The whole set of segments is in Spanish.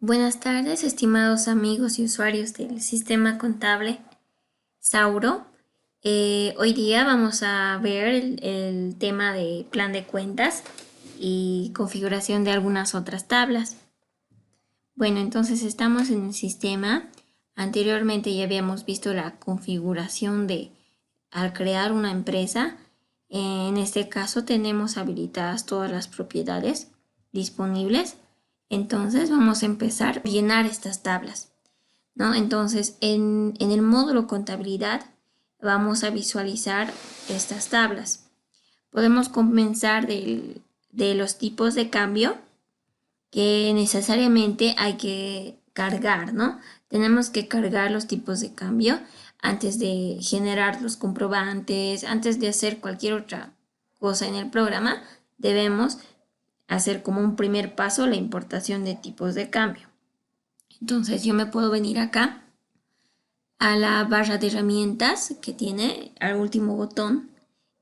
Buenas tardes, estimados amigos y usuarios del sistema contable Sauro. Hoy día vamos a ver el tema de plan de cuentas y configuración de algunas otras tablas. Bueno, entonces estamos en el sistema. Anteriormente ya habíamos visto la configuración de al crear una empresa. En este caso tenemos habilitadas todas las propiedades disponibles. Entonces vamos a empezar a llenar estas tablas, ¿no? Entonces en el módulo contabilidad vamos a visualizar estas tablas. Podemos comenzar de los tipos de cambio que necesariamente hay que cargar, ¿no? Tenemos que cargar los tipos de cambio antes de generar los comprobantes, antes de hacer cualquier otra cosa en el programa, debemos hacer como un primer paso la importación de tipos de cambio. Entonces yo me puedo venir acá a la barra de herramientas que tiene al último botón,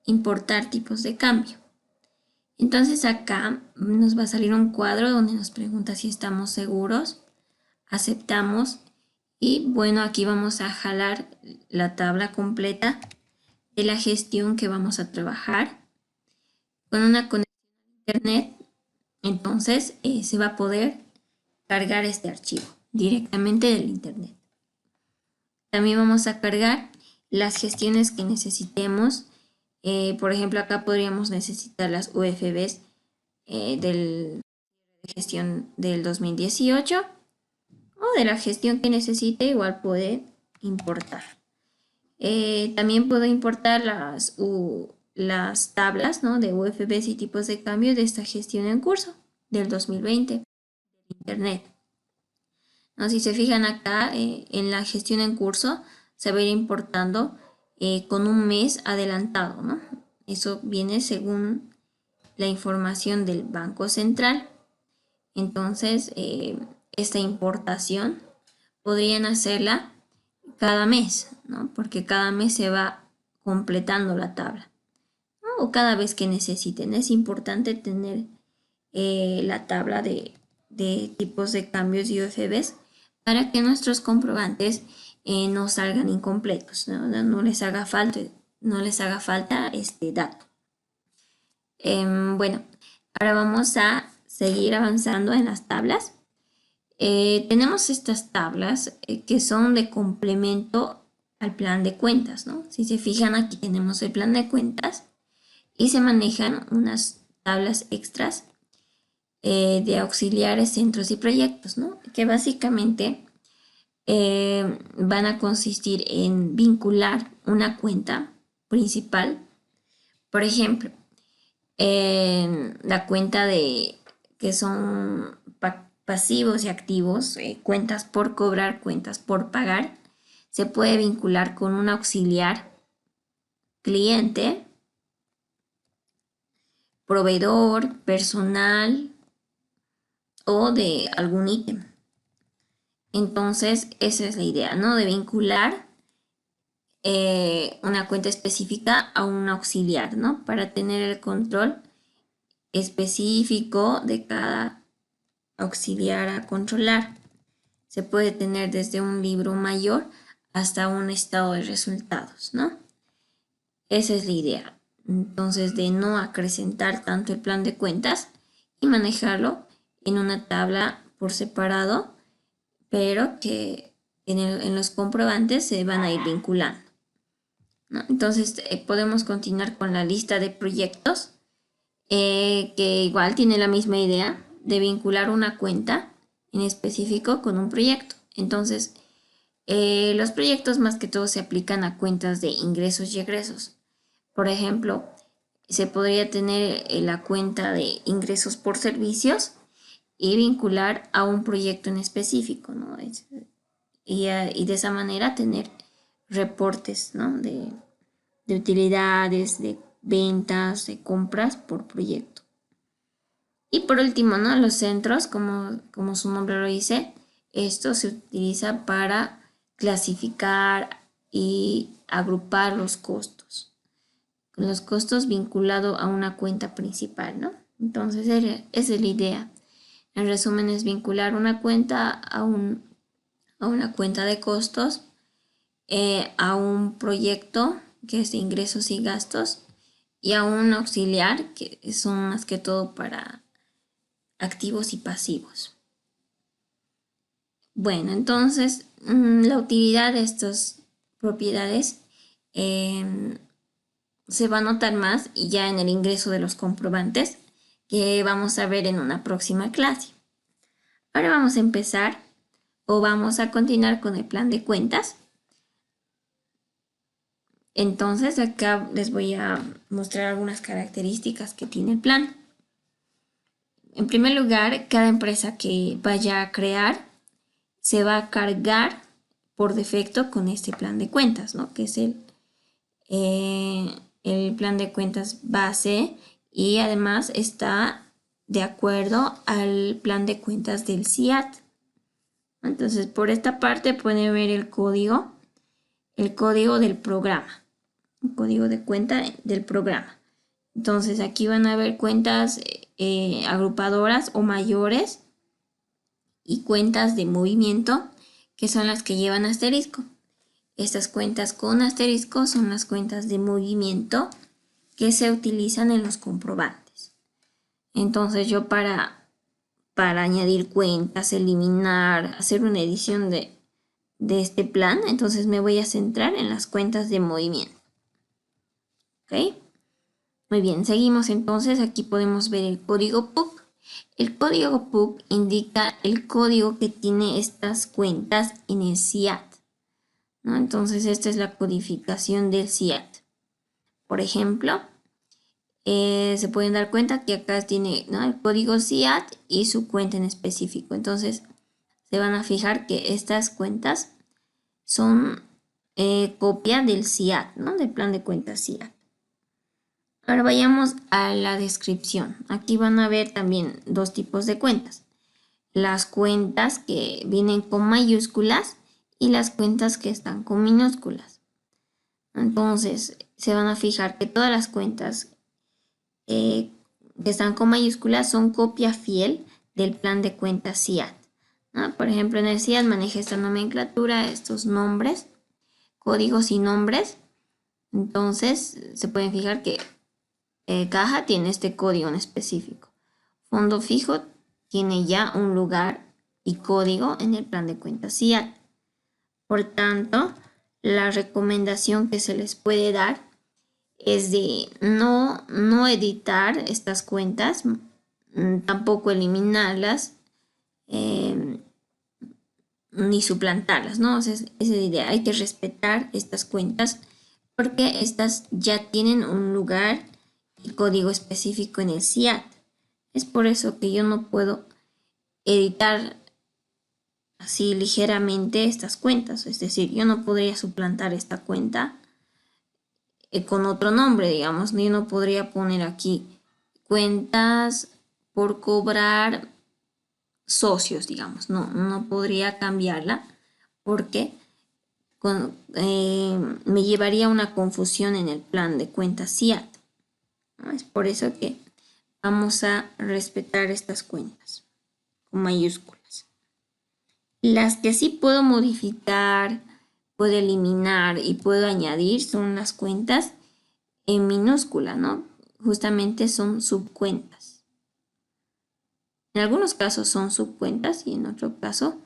importar tipos de cambio. Entonces acá nos va a salir un cuadro donde nos pregunta si estamos seguros, aceptamos y bueno, aquí vamos a jalar la tabla completa de la gestión que vamos a trabajar con una conexión a internet. Entonces se va a poder cargar este archivo directamente del internet. También vamos a cargar las gestiones que necesitemos. Por ejemplo, acá podríamos necesitar las UFBs de gestión del 2018 o de la gestión que necesite, igual puede importar. También puedo importar las tablas, ¿no?, de UFBs y tipos de cambio de esta gestión en curso del 2020 de Internet. ¿No? Si se fijan acá en la gestión en curso, se va a ir importando con un mes adelantado, ¿no? Eso viene según la información del Banco Central. Entonces, esta importación podrían hacerla cada mes, ¿no? Porque cada mes se va completando la tabla, ¿no? O cada vez que necesiten. Es importante tener la tabla de tipos de cambios y UFBs para que nuestros comprobantes no salgan incompletos, ¿no? No les haga falta, no les haga falta este dato. Bueno, ahora vamos a seguir avanzando en las tablas. Tenemos estas tablas que son de complemento al plan de cuentas, ¿no? Si se fijan, aquí tenemos el plan de cuentas y se manejan unas tablas extras de auxiliares, centros y proyectos, ¿no? Que básicamente van a consistir en vincular una cuenta principal. Por ejemplo, la cuenta de que son pasivos y activos, cuentas por cobrar, cuentas por pagar, se puede vincular con un auxiliar cliente, proveedor, personal o de algún ítem. Entonces, esa es la idea, ¿no? De vincular una cuenta específica a un auxiliar, ¿no? Para tener el control específico de cada auxiliar a controlar. Se puede tener desde un libro mayor hasta un estado de resultados, ¿no? Esa es la idea. Entonces, de no acrecentar tanto el plan de cuentas y manejarlo en una tabla por separado, pero que en los comprobantes se van a ir vinculando, ¿no? Entonces, podemos continuar con la lista de proyectos, que igual tiene la misma idea de vincular una cuenta en específico con un proyecto. Entonces, los proyectos más que todo se aplican a cuentas de ingresos y egresos. Por ejemplo, se podría tener la cuenta de ingresos por servicios y vincular a un proyecto en específico, ¿no? Y de esa manera tener reportes, ¿no?, de utilidades, de ventas, de compras por proyecto. Y por último, ¿no?, los centros, como su nombre lo dice, esto se utiliza para clasificar y agrupar los costos. Los costos vinculados a una cuenta principal, ¿no? Entonces, esa es la idea. En resumen, es vincular una cuenta a una cuenta de costos, a un proyecto que es de ingresos y gastos y a un auxiliar que son más que todo para activos y pasivos. Bueno, entonces la utilidad de estas propiedades se va a notar más ya en el ingreso de los comprobantes que vamos a ver en una próxima clase. Ahora vamos a empezar o vamos a continuar con el plan de cuentas. Entonces acá les voy a mostrar algunas características que tiene el plan. En primer lugar, cada empresa que vaya a crear se va a cargar por defecto con este plan de cuentas, ¿no? Que es el plan de cuentas base y además está de acuerdo al plan de cuentas del CIAT. Entonces, por esta parte pueden ver el código del programa, el código de cuenta del programa. Entonces, aquí van a ver cuentas agrupadoras o mayores y cuentas de movimiento, que son las que llevan asterisco. Estas cuentas con asterisco son las cuentas de movimiento que se utilizan en los comprobantes. Entonces yo para añadir cuentas, eliminar, hacer una edición de este plan, entonces me voy a centrar en las cuentas de movimiento. ¿Ok? Muy bien, seguimos entonces. Aquí podemos ver el código PUC. El código PUC indica el código que tiene estas cuentas en el CIAT, ¿no? Entonces esta es la codificación del CIAT. Por ejemplo, se pueden dar cuenta que acá tiene, ¿no?, el código CIAT y su cuenta en específico. Entonces se van a fijar que estas cuentas son copia del CIAT, ¿no?, del plan de cuentas CIAT. Ahora vayamos a la descripción. Aquí van a ver también dos tipos de cuentas. Las cuentas que vienen con mayúsculas y las cuentas que están con minúsculas. Entonces se van a fijar que todas las cuentas que están con mayúsculas son copia fiel del plan de cuentas CIAT, ¿no? Por ejemplo, en el CIAT maneja esta nomenclatura, estos nombres, códigos y nombres. Entonces se pueden fijar que caja tiene este código en específico. Fondo fijo tiene ya un lugar y código en el plan de cuentas CIAT. Por tanto, la recomendación que se les puede dar es de no editar estas cuentas, tampoco eliminarlas, ni suplantarlas, ¿no? O sea, esa es la idea. Hay que respetar estas cuentas porque estas ya tienen un lugar y código específico en el CIAT. Es por eso que yo no puedo editar así ligeramente estas cuentas. Es decir, yo no podría suplantar esta cuenta con otro nombre, digamos. Yo no podría poner aquí cuentas por cobrar socios, digamos. No podría cambiarla porque me llevaría a una confusión en el plan de cuentas CIAT, ¿no? Es por eso que vamos a respetar estas cuentas con mayúsculas. Las que sí puedo modificar, puedo eliminar y puedo añadir son las cuentas en minúscula, ¿no? Justamente son subcuentas. En algunos casos son subcuentas y en otro caso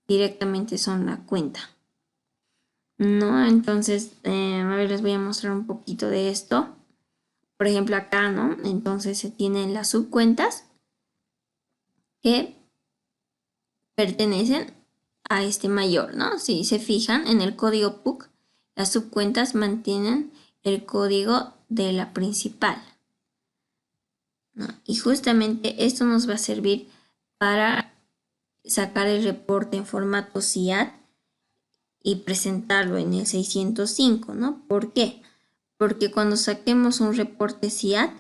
directamente son la cuenta, ¿no? Entonces, a ver, les voy a mostrar un poquito de esto. Por ejemplo, acá, ¿no? Entonces se tienen las subcuentas que pertenecen a este mayor, ¿no? Si se fijan en el código PUC, las subcuentas mantienen el código de la principal, ¿no? Y justamente esto nos va a servir para sacar el reporte en formato CIAT y presentarlo en el 605, ¿no? ¿Por qué? Porque cuando saquemos un reporte CIAT,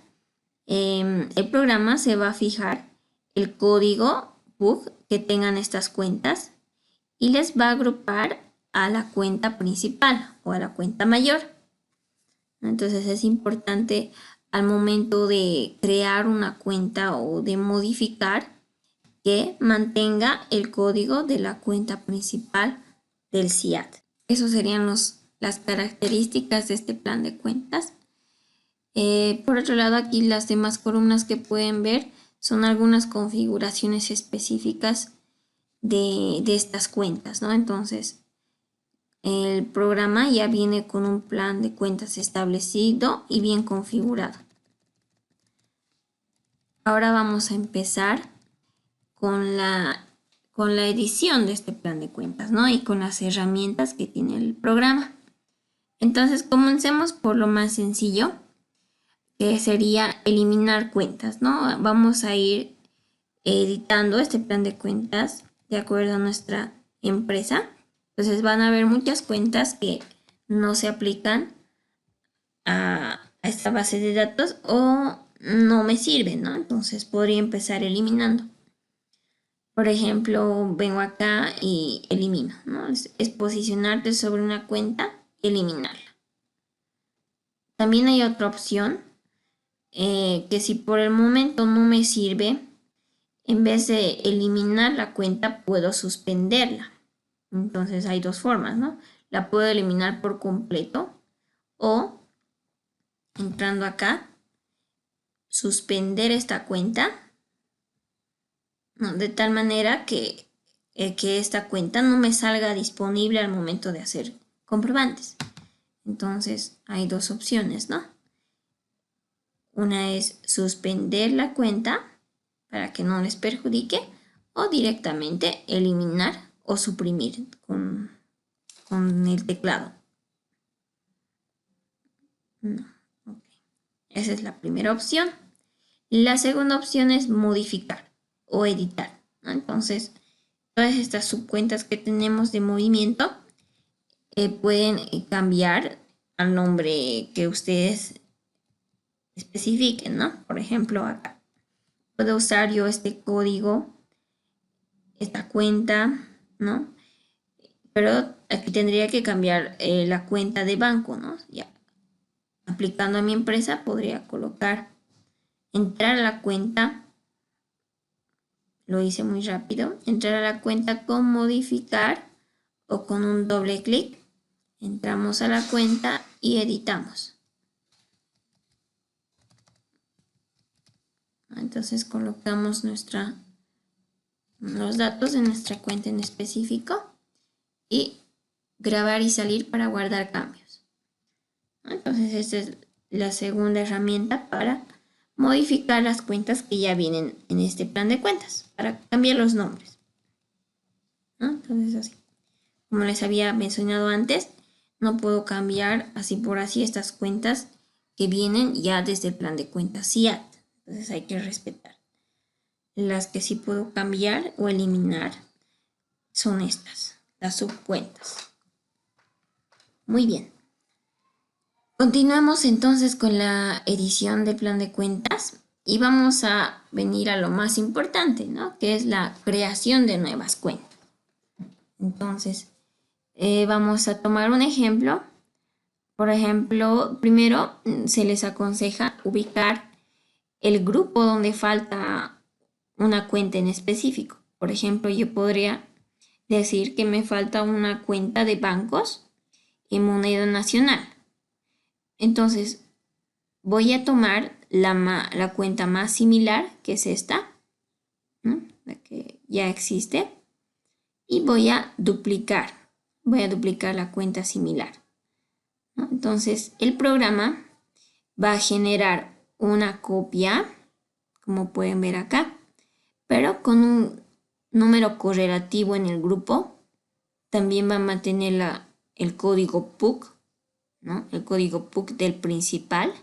el programa se va a fijar el código PUC que tengan estas cuentas y les va a agrupar a la cuenta principal o a la cuenta mayor. Entonces es importante al momento de crear una cuenta o de modificar que mantenga el código de la cuenta principal del CIAT. Esas serían las características de este plan de cuentas. Por otro lado, aquí las demás columnas que pueden ver son algunas configuraciones específicas de estas cuentas, ¿no? Entonces, el programa ya viene con un plan de cuentas establecido y bien configurado. Ahora vamos a empezar con la edición de este plan de cuentas, ¿no? Y con las herramientas que tiene el programa. Entonces, comencemos por lo más sencillo, que sería eliminar cuentas, ¿no? Vamos a ir editando este plan de cuentas de acuerdo a nuestra empresa. Entonces van a haber muchas cuentas que no se aplican a esta base de datos o no me sirven, ¿no? Entonces podría empezar eliminando. Por ejemplo, vengo acá y elimino, ¿no? Es posicionarte sobre una cuenta y eliminarla. También hay otra opción que si por el momento no me sirve, en vez de eliminar la cuenta, puedo suspenderla. Entonces hay dos formas, ¿no? La puedo eliminar por completo o entrando acá, suspender esta cuenta, ¿no? De tal manera que esta cuenta no me salga disponible al momento de hacer comprobantes. Entonces hay dos opciones, ¿no? Una es suspender la cuenta para que no les perjudique o directamente eliminar o suprimir con el teclado. No. Okay. Esa es la primera opción. La segunda opción es modificar o editar, ¿no? Entonces, todas estas subcuentas que tenemos de movimiento pueden cambiar al nombre que ustedes especifiquen, ¿no? Por ejemplo, acá puedo usar yo este código, esta cuenta, ¿no? Pero aquí tendría que cambiar la cuenta de banco, ¿no? Ya. Aplicando a mi empresa podría colocar, entrar a la cuenta, lo hice muy rápido, entrar a la cuenta con modificar o con un doble clic, entramos a la cuenta y editamos. Entonces colocamos los datos de nuestra cuenta en específico y grabar y salir para guardar cambios. Entonces esta es la segunda herramienta para modificar las cuentas que ya vienen en este plan de cuentas, para cambiar los nombres, ¿no? Entonces así, como les había mencionado antes, no puedo cambiar así por así estas cuentas que vienen ya desde el plan de cuentas CIAT. Entonces hay que respetar. Las que sí puedo cambiar o eliminar son estas, las subcuentas. Muy bien. Continuamos entonces con la edición del plan de cuentas y vamos a venir a lo más importante, ¿no? Que es la creación de nuevas cuentas. Entonces, vamos a tomar un ejemplo. Por ejemplo, primero se les aconseja ubicar el grupo donde falta una cuenta en específico. Por ejemplo, yo podría decir que me falta una cuenta de bancos en moneda nacional. Entonces, voy a tomar la cuenta más similar, que es esta, ¿no? La que ya existe, y voy a duplicar la cuenta similar, ¿no? Entonces, el programa va a generar una copia, como pueden ver acá, pero con un número correlativo en el grupo. También va a mantener el código PUC, ¿no? El código PUC del principal.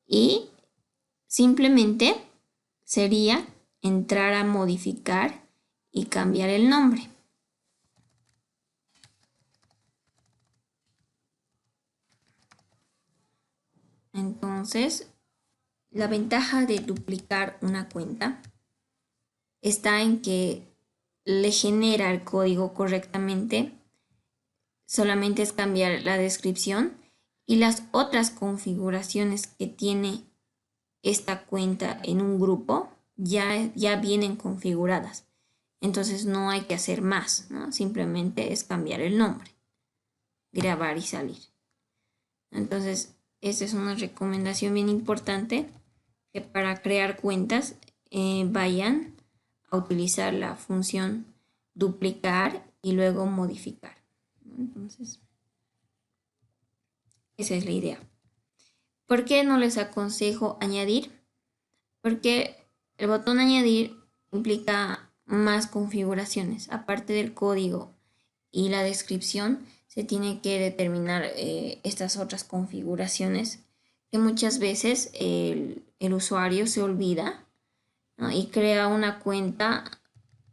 Y simplemente sería entrar a modificar y cambiar el nombre. Entonces, la ventaja de duplicar una cuenta está en que le genera el código correctamente. Solamente es cambiar la descripción y las otras configuraciones que tiene esta cuenta en un grupo ya vienen configuradas. Entonces no hay que hacer más, ¿no? Simplemente es cambiar el nombre, grabar y salir. Entonces, esta es una recomendación bien importante, que para crear cuentas vayan a utilizar la función duplicar y luego modificar. Entonces, esa es la idea. ¿Por qué no les aconsejo añadir? Porque el botón añadir implica más configuraciones. Aparte del código y la descripción, se tiene que determinar estas otras configuraciones que muchas veces el usuario se olvida, ¿no? Y crea una cuenta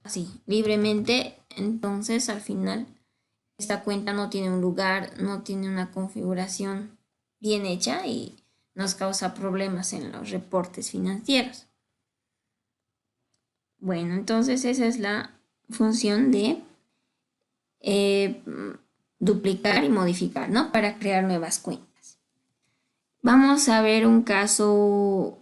así, libremente. Entonces, al final, esta cuenta no tiene un lugar, no tiene una configuración bien hecha y nos causa problemas en los reportes financieros. Bueno, entonces esa es la función de eh, duplicar y modificar, ¿no? Para crear nuevas cuentas. Vamos a ver un caso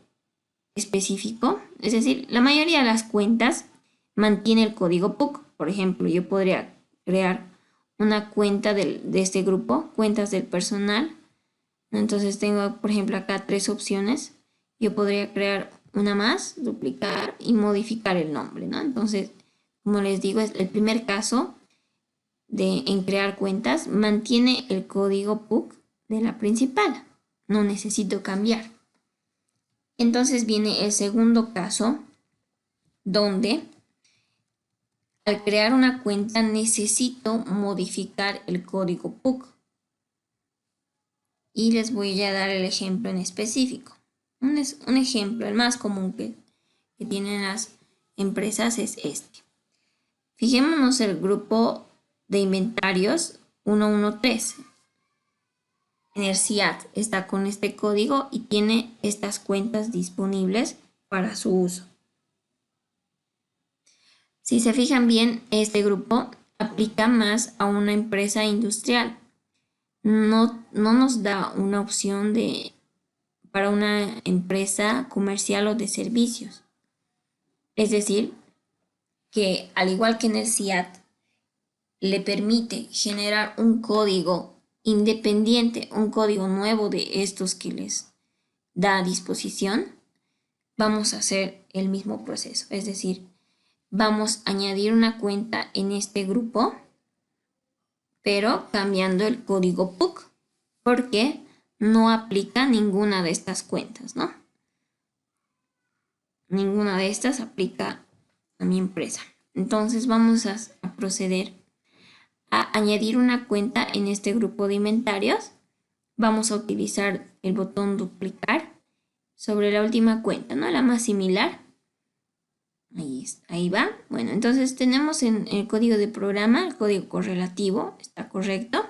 específico, es decir, la mayoría de las cuentas mantiene el código PUC. Por ejemplo, yo podría crear una cuenta de este grupo, cuentas del personal. Entonces tengo, por ejemplo, acá 3 opciones. Yo podría crear una más, duplicar y modificar el nombre, ¿no? Entonces, como les digo, es el primer caso en crear cuentas, mantiene el código PUC de la principal. No necesito cambiar. Entonces viene el segundo caso, donde al crear una cuenta necesito modificar el código PUC. Y les voy a dar el ejemplo en específico. Un ejemplo, el más común que tienen las empresas es este. Fijémonos el grupo de inventarios 113. En el CIAT está con este código y tiene estas cuentas disponibles para su uso. Si se fijan bien, este grupo aplica más a una empresa industrial. No nos da una opción para una empresa comercial o de servicios. Es decir, que al igual que en el CIAT, le permite generar un código independiente, un código nuevo de estos que les da a disposición, vamos a hacer el mismo proceso. Es decir, vamos a añadir una cuenta en este grupo, pero cambiando el código PUC, porque no aplica ninguna de estas cuentas, ¿no? Ninguna de estas aplica a mi empresa. Entonces vamos a proceder a añadir una cuenta en este grupo de inventarios. Vamos a utilizar el botón duplicar sobre la última cuenta, ¿no? La más similar. Ahí va. Bueno, entonces tenemos en el código de programa, el código correlativo, está correcto.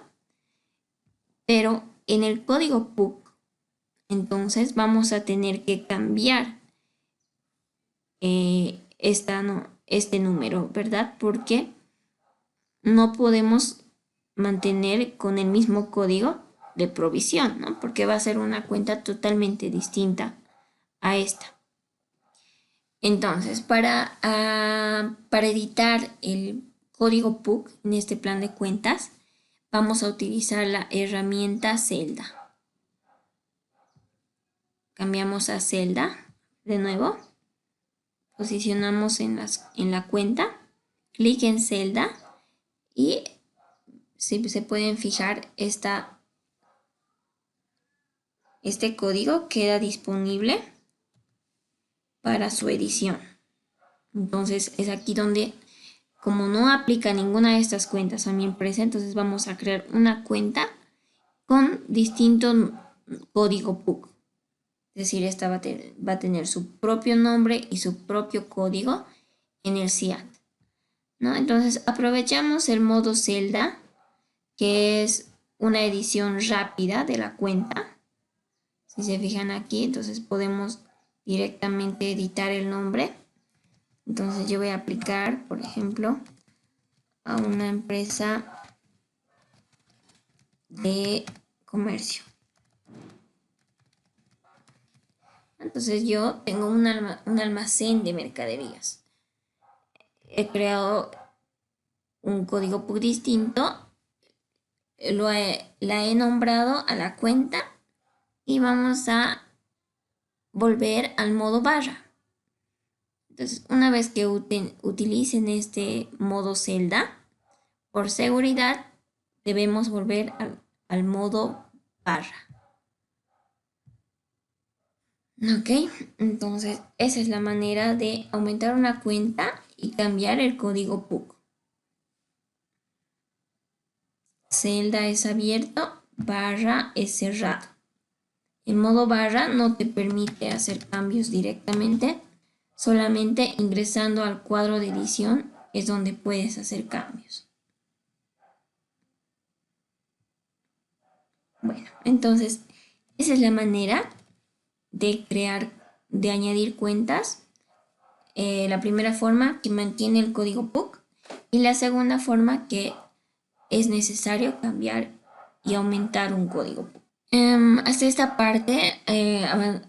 Pero en el código PUC, entonces vamos a tener que cambiar este número, ¿verdad? Porque no podemos mantener con el mismo código de provisión, ¿no? Porque va a ser una cuenta totalmente distinta a esta. Entonces, para editar el código PUC en este plan de cuentas, vamos a utilizar la herramienta celda. Cambiamos a celda de nuevo. Posicionamos en la cuenta, clic en celda y si se pueden fijar, este código queda disponible para su edición. Entonces es aquí donde, como no aplica ninguna de estas cuentas a mi empresa, entonces vamos a crear una cuenta con distinto código PUC. Es decir, esta va a tener su propio nombre y su propio código en el CIAT, ¿no? Entonces aprovechamos el modo celda, que es una edición rápida de la cuenta. Si se fijan aquí, entonces podemos directamente editar el nombre. Entonces yo voy a aplicar, por ejemplo, a una empresa de comercio. Entonces yo tengo un almacén de mercaderías. He creado un código PUC distinto, la he nombrado a la cuenta y vamos a volver al modo barra. Entonces, una vez que utilicen este modo celda, por seguridad debemos volver al modo barra. Ok, entonces esa es la manera de aumentar una cuenta y cambiar el código PUC. Celda es abierto, barra es cerrado. El modo barra no te permite hacer cambios directamente, solamente ingresando al cuadro de edición es donde puedes hacer cambios. Bueno, entonces esa es la manera de añadir cuentas. La primera forma que mantiene el código PUC y la segunda forma que es necesario cambiar y aumentar un código PUC. Hasta esta parte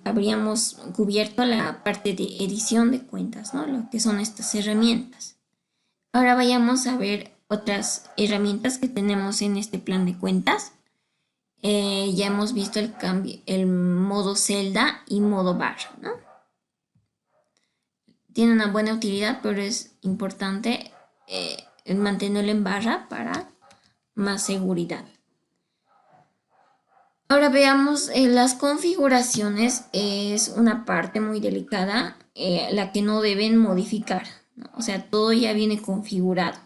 habríamos cubierto la parte de edición de cuentas, ¿no? Lo que son estas herramientas. Ahora vayamos a ver otras herramientas que tenemos en este plan de cuentas. Ya hemos visto el modo celda y modo barra, ¿no? Tiene una buena utilidad, pero es importante mantenerlo en barra para más seguridad. Ahora veamos las configuraciones. Es una parte muy delicada, la que no deben modificar, ¿no? O sea, todo ya viene configurado.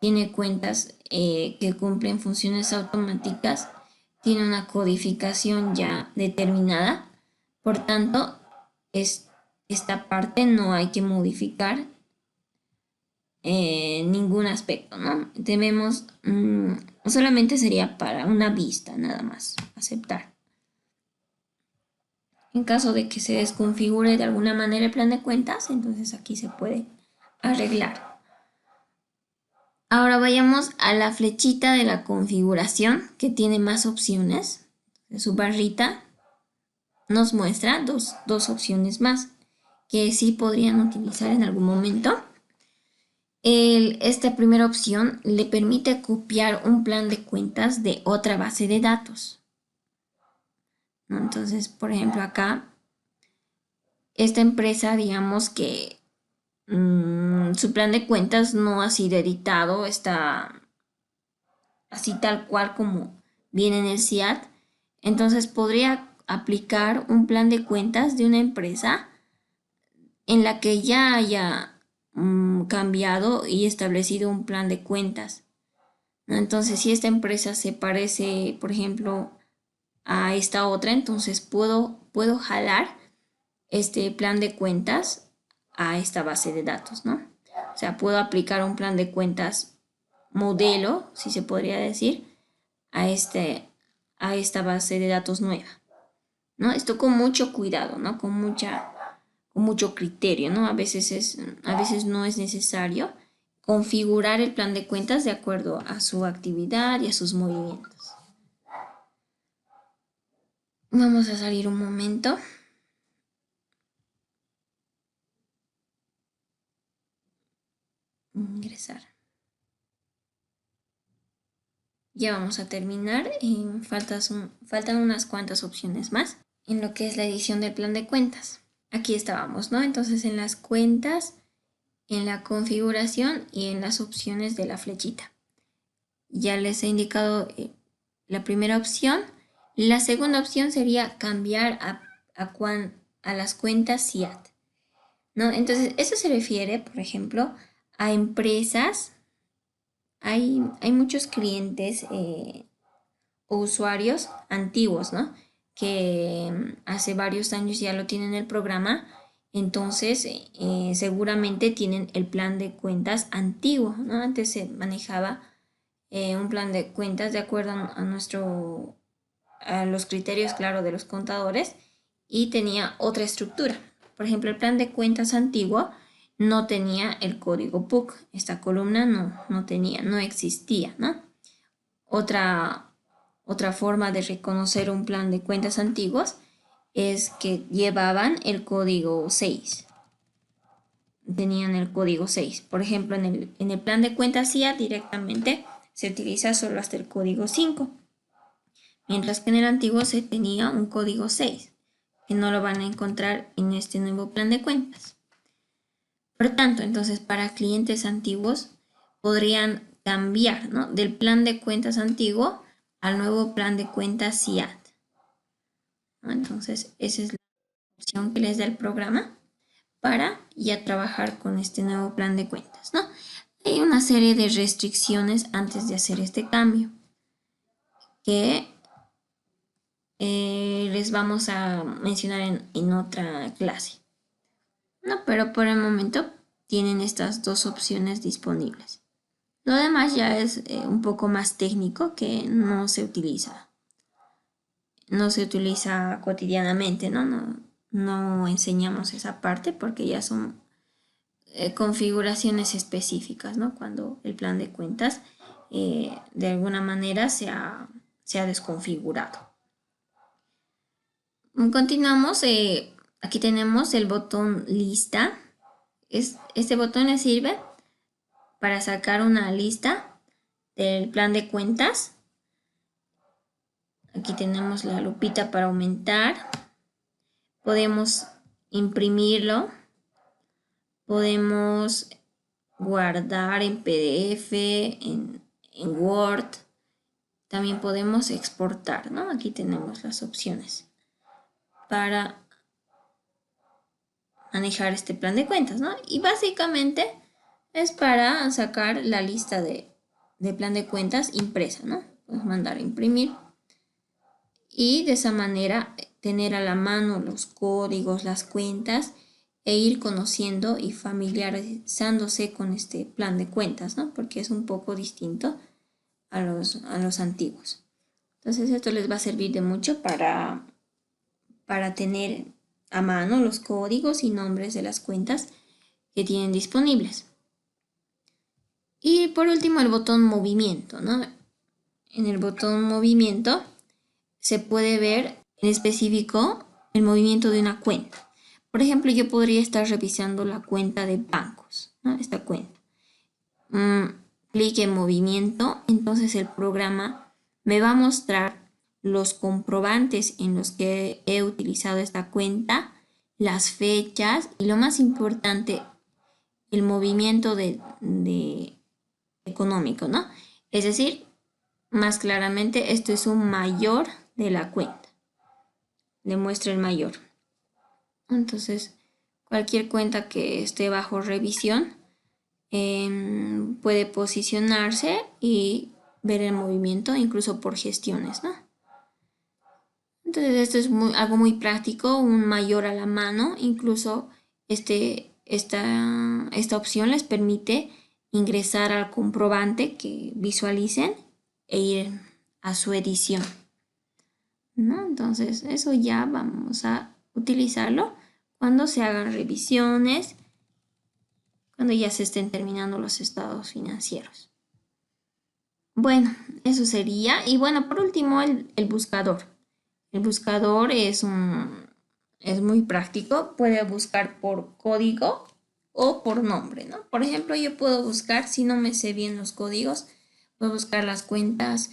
Tiene cuentas que cumplen funciones automáticas, tiene una codificación ya determinada, por tanto, esta parte no hay que modificar ningún aspecto, ¿no? Debemos, solamente sería para una vista, nada más, aceptar. En caso de que se desconfigure de alguna manera el plan de cuentas, entonces aquí se puede arreglar. Ahora vayamos a la flechita de la configuración que tiene más opciones. Su barrita nos muestra dos opciones más que sí podrían utilizar en algún momento. Esta primera opción le permite copiar un plan de cuentas de otra base de datos, ¿no? Entonces, por ejemplo, acá, esta empresa, digamos que su plan de cuentas no ha sido editado, está así tal cual como viene en el CIAT. Entonces, podría aplicar un plan de cuentas de una empresa en la que ya haya cambiado y establecido un plan de cuentas. Entonces, si esta empresa se parece, por ejemplo, a esta otra, entonces puedo jalar este plan de cuentas a esta base de datos, ¿no? O sea, puedo aplicar un plan de cuentas modelo, si se podría decir, a esta base de datos nueva, ¿no? Esto con mucho cuidado, ¿no? Con mucho criterio, ¿no? A veces no es necesario configurar el plan de cuentas de acuerdo a su actividad y a sus movimientos. Vamos a salir un momento. Ingresar. Ya vamos a terminar. Faltan unas cuantas opciones más en lo que es la edición del plan de cuentas. Aquí estábamos, ¿no? Entonces en las cuentas, en la configuración y en las opciones de la flechita. Ya les he indicado la primera opción. La segunda opción sería cambiar a las cuentas CIAT, ¿no? Entonces, eso se refiere, por ejemplo, a empresas. Hay muchos clientes o usuarios antiguos, ¿no? Que hace varios años ya lo tienen el programa, entonces seguramente tienen el plan de cuentas antiguo, ¿no? Antes se manejaba un plan de cuentas de acuerdo a los criterios, claro, de los contadores y tenía otra estructura. Por ejemplo, el plan de cuentas antiguo no tenía el código PUC. Esta columna no existía, ¿no? Otra forma de reconocer un plan de cuentas antiguos es que llevaban el código 6. Tenían el código 6. Por ejemplo, en el plan de cuentas CIA directamente se utiliza solo hasta el código 5. Mientras que en el antiguo se tenía un código 6, que no lo van a encontrar en este nuevo plan de cuentas. Por tanto, entonces para clientes antiguos podrían cambiar, ¿no?, del plan de cuentas antiguo al nuevo plan de cuentas CIAT. ¿No? Entonces, esa es la opción que les da el programa para ya trabajar con este nuevo plan de cuentas, ¿no? Hay una serie de restricciones antes de hacer este cambio que les vamos a mencionar en otra clase. No, pero por el momento tienen estas dos opciones disponibles. Lo demás ya es un poco más técnico, que no se utiliza. No se utiliza cotidianamente, ¿no? No enseñamos esa parte porque ya son configuraciones específicas, ¿no? Cuando el plan de cuentas de alguna manera se ha desconfigurado. Continuamos. Aquí tenemos el botón lista. Este botón le sirve para sacar una lista del plan de cuentas. Aquí tenemos la lupita para aumentar. Podemos imprimirlo. Podemos guardar en PDF, en Word. También podemos exportar, ¿no? Aquí tenemos las opciones para manejar este plan de cuentas, ¿no? Y básicamente es para sacar la lista de plan de cuentas impresa, ¿no? Puedes mandar a imprimir y de esa manera tener a la mano los códigos, las cuentas e ir conociendo y familiarizándose con este plan de cuentas, ¿no? Porque es un poco distinto a los antiguos. Entonces esto les va a servir de mucho para tener a mano los códigos y nombres de las cuentas que tienen disponibles. Y por último el botón movimiento, ¿no? En el botón movimiento se puede ver en específico el movimiento de una cuenta. Por ejemplo, yo podría estar revisando la cuenta de bancos, ¿no? Esta cuenta. Clic en movimiento, entonces el programa me va a mostrar los comprobantes en los que he utilizado esta cuenta, las fechas y lo más importante, el movimiento económico, ¿no? Es decir, más claramente, esto es un mayor de la cuenta. Le muestra el mayor. Entonces, cualquier cuenta que esté bajo revisión puede posicionarse y ver el movimiento, incluso por gestiones, ¿no? Entonces, esto es algo muy práctico, un mayor a la mano. Incluso esta opción les permite ingresar al comprobante que visualicen e ir a su edición, ¿no? Entonces, eso ya vamos a utilizarlo cuando se hagan revisiones, cuando ya se estén terminando los estados financieros. Bueno, eso sería. Y bueno, por último, el buscador. El buscador es muy práctico. Puede buscar por código o por nombre, ¿no? Por ejemplo, yo puedo buscar, si no me sé bien los códigos, puedo buscar las cuentas,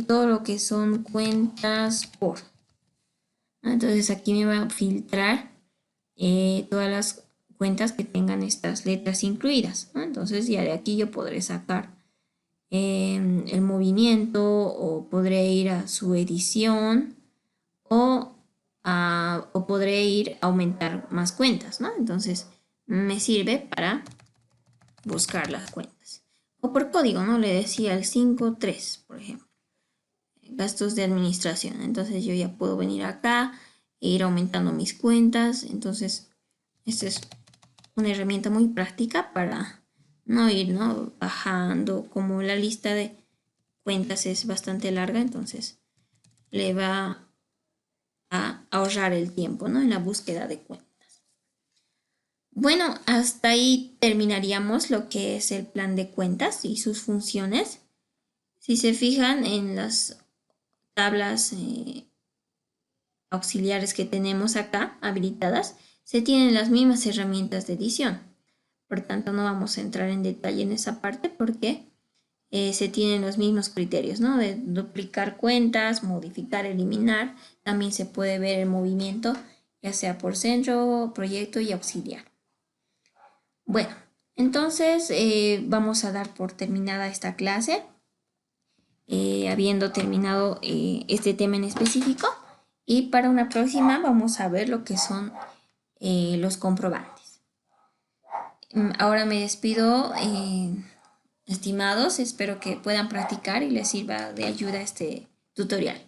todo lo que son cuentas por. Entonces aquí me va a filtrar todas las cuentas que tengan estas letras incluidas, ¿no? Entonces ya de aquí yo podré sacar el movimiento, o podré ir a su edición, o podré ir a aumentar más cuentas, ¿no? Entonces me sirve para buscar las cuentas. O por código, ¿no? Le decía el 53, por ejemplo. Gastos de administración. Entonces yo ya puedo venir acá e ir aumentando mis cuentas. Entonces, esta es una herramienta muy práctica para no ir, ¿no?, bajando. Como la lista de cuentas es bastante larga, entonces le va a ahorrar el tiempo, ¿no?, en la búsqueda de cuentas. Bueno, hasta ahí terminaríamos lo que es el plan de cuentas y sus funciones. Si se fijan en las tablas auxiliares que tenemos acá habilitadas, se tienen las mismas herramientas de edición. Por tanto, no vamos a entrar en detalle en esa parte porque se tienen los mismos criterios, ¿no? De duplicar cuentas, modificar, eliminar. También se puede ver el movimiento, ya sea por centro, proyecto y auxiliar. Bueno, entonces vamos a dar por terminada esta clase, habiendo terminado este tema en específico. Y para una próxima vamos a ver lo que son los comprobantes. Ahora me despido, estimados, espero que puedan practicar y les sirva de ayuda este tutorial.